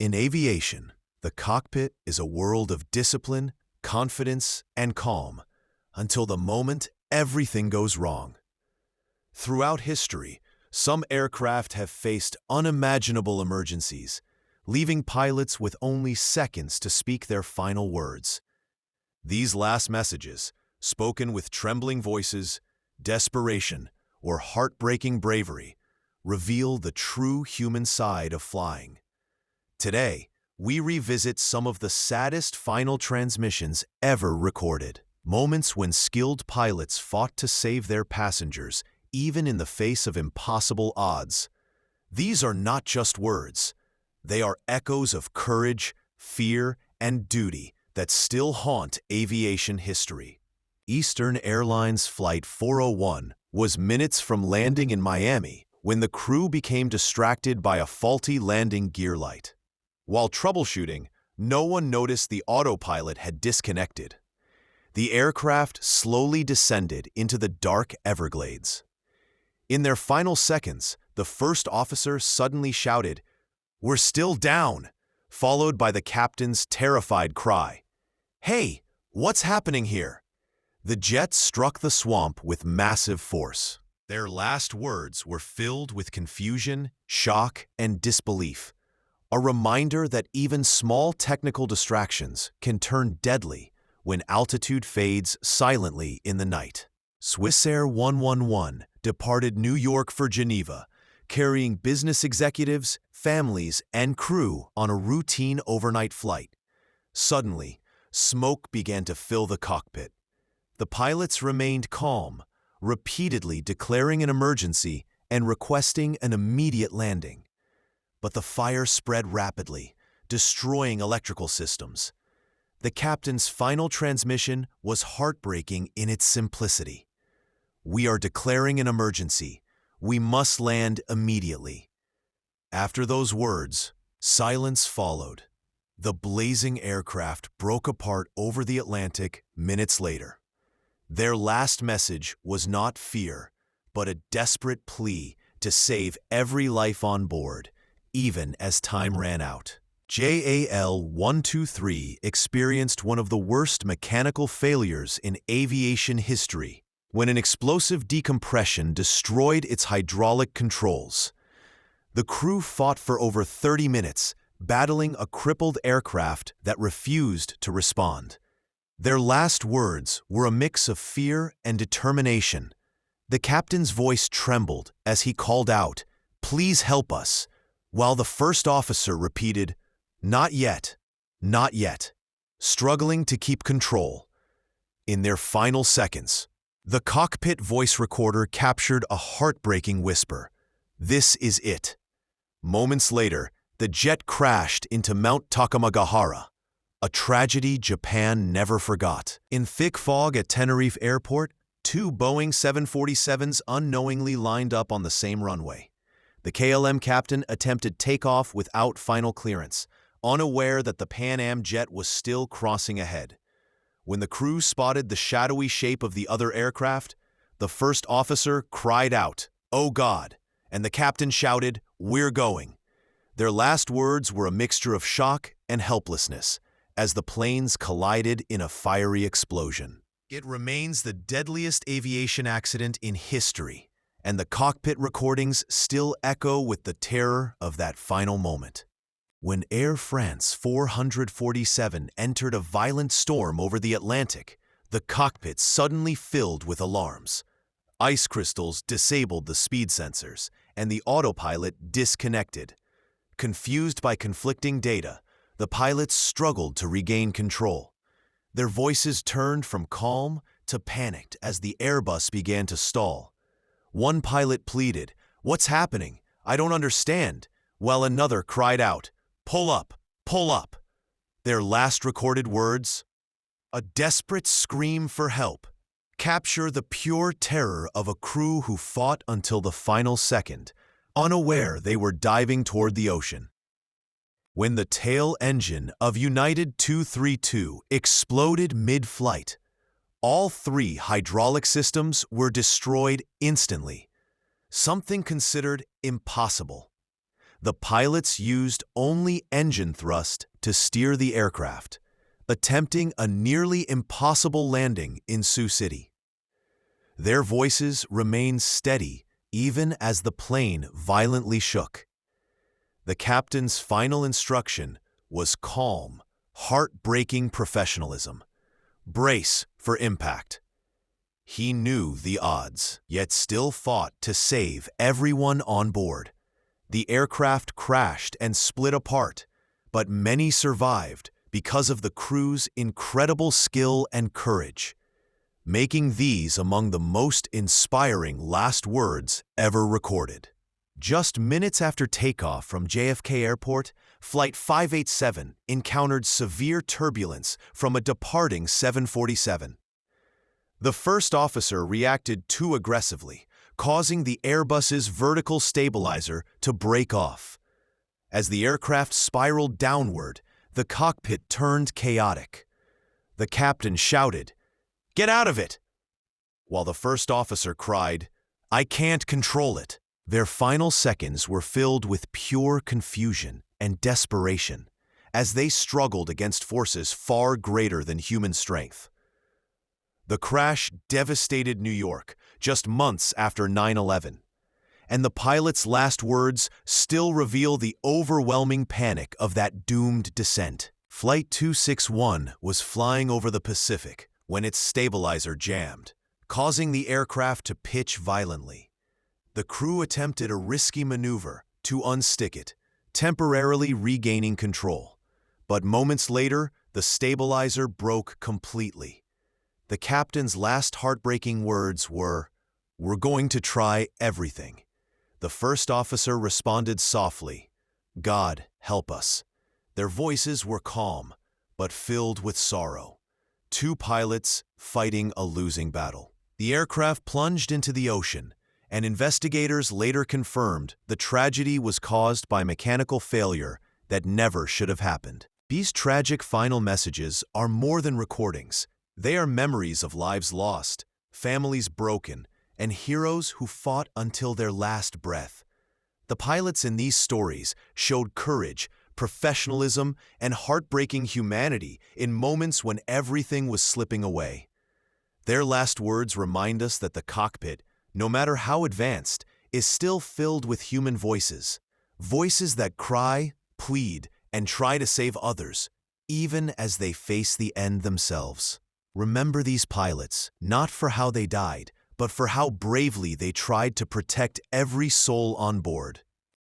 In aviation, the cockpit is a world of discipline, confidence, and calm until the moment everything goes wrong. Throughout history, some aircraft have faced unimaginable emergencies, leaving pilots with only seconds to speak their final words. These last messages, spoken with trembling voices, desperation, or heartbreaking bravery, reveal the true human side of flying. Today, we revisit some of the saddest final transmissions ever recorded. Moments when skilled pilots fought to save their passengers, even in the face of impossible odds. These are not just words. They are echoes of courage, fear, and duty that still haunt aviation history. Eastern Airlines Flight 401 was minutes from landing in Miami when the crew became distracted by a faulty landing gear light. While troubleshooting, no one noticed the autopilot had disconnected. The aircraft slowly descended into the dark Everglades. In their final seconds, the first officer suddenly shouted, "We're still down," followed by the captain's terrified cry, "Hey, what's happening here?" The jet struck the swamp with massive force. Their last words were filled with confusion, shock, and disbelief, a reminder that even small technical distractions can turn deadly when altitude fades silently in the night. Swissair 111 departed New York for Geneva, carrying business executives, families, and crew on a routine overnight flight. Suddenly, smoke began to fill the cockpit. The pilots remained calm, repeatedly declaring an emergency and requesting an immediate landing. But the fire spread rapidly, destroying electrical systems. The captain's final transmission was heartbreaking in its simplicity. "We are declaring an emergency. We must land immediately." After those words, silence followed. The blazing aircraft broke apart over the Atlantic minutes later. Their last message was not fear, but a desperate plea to save every life on board, even as time ran out. JAL 123 experienced one of the worst mechanical failures in aviation history when an explosive decompression destroyed its hydraulic controls. The crew fought for over 30 minutes, battling a crippled aircraft that refused to respond. Their last words were a mix of fear and determination. The captain's voice trembled as he called out, "Please help us," while the first officer repeated, "Not yet, not yet," struggling to keep control. In their final seconds, the cockpit voice recorder captured a heartbreaking whisper, "This is it." Moments later, the jet crashed into Mount Takamagahara, a tragedy Japan never forgot. In thick fog at Tenerife Airport, two Boeing 747s unknowingly lined up on the same runway. The KLM captain attempted takeoff without final clearance, unaware that the Pan Am jet was still crossing ahead. When the crew spotted the shadowy shape of the other aircraft, the first officer cried out, "Oh God," and the captain shouted, "We're going." Their last words were a mixture of shock and helplessness as the planes collided in a fiery explosion. It remains the deadliest aviation accident in history, and the cockpit recordings still echo with the terror of that final moment. When Air France 447 entered a violent storm over the Atlantic, the cockpit suddenly filled with alarms. Ice crystals disabled the speed sensors, and the autopilot disconnected. Confused by conflicting data, the pilots struggled to regain control. Their voices turned from calm to panicked as the Airbus began to stall. One pilot pleaded, "What's happening? I don't understand," while another cried out, "Pull up, pull up." Their last recorded words, a desperate scream for help, capture the pure terror of a crew who fought until the final second, unaware they were diving toward the ocean. When the tail engine of United 232 exploded mid-flight, all three hydraulic systems were destroyed instantly, something considered impossible. The pilots used only engine thrust to steer the aircraft, attempting a nearly impossible landing in Sioux City. Their voices remained steady even as the plane violently shook. The captain's final instruction was calm, heartbreaking professionalism. Brace for impact. He knew the odds, yet still fought to save everyone on board. The aircraft crashed and split apart, but many survived because of the crew's incredible skill and courage, making these among the most inspiring last words ever recorded. Just minutes after takeoff from JFK Airport, Flight 587 encountered severe turbulence from a departing 747. The first officer reacted too aggressively, causing the Airbus's vertical stabilizer to break off. As the aircraft spiraled downward, the cockpit turned chaotic. The captain shouted, "Get out of it!" while the first officer cried, "I can't control it." Their final seconds were filled with pure confusion and desperation as they struggled against forces far greater than human strength. The crash devastated New York just months after 9/11, and the pilot's last words still reveal the overwhelming panic of that doomed descent. Flight 261 was flying over the Pacific when its stabilizer jammed, causing the aircraft to pitch violently. The crew attempted a risky maneuver to unstick it, temporarily regaining control. But moments later, the stabilizer broke completely. The captain's last heartbreaking words were, "We're going to try everything." The first officer responded softly, "God, help us." Their voices were calm, but filled with sorrow. Two pilots fighting a losing battle. The aircraft plunged into the ocean, and investigators later confirmed the tragedy was caused by mechanical failure that never should have happened. These tragic final messages are more than recordings. They are memories of lives lost, families broken, and heroes who fought until their last breath. The pilots in these stories showed courage, professionalism, and heartbreaking humanity in moments when everything was slipping away. Their last words remind us that the cockpit, no matter how advanced, is still filled with human voices. Voices that cry, plead, and try to save others, even as they face the end themselves. Remember these pilots, not for how they died, but for how bravely they tried to protect every soul on board.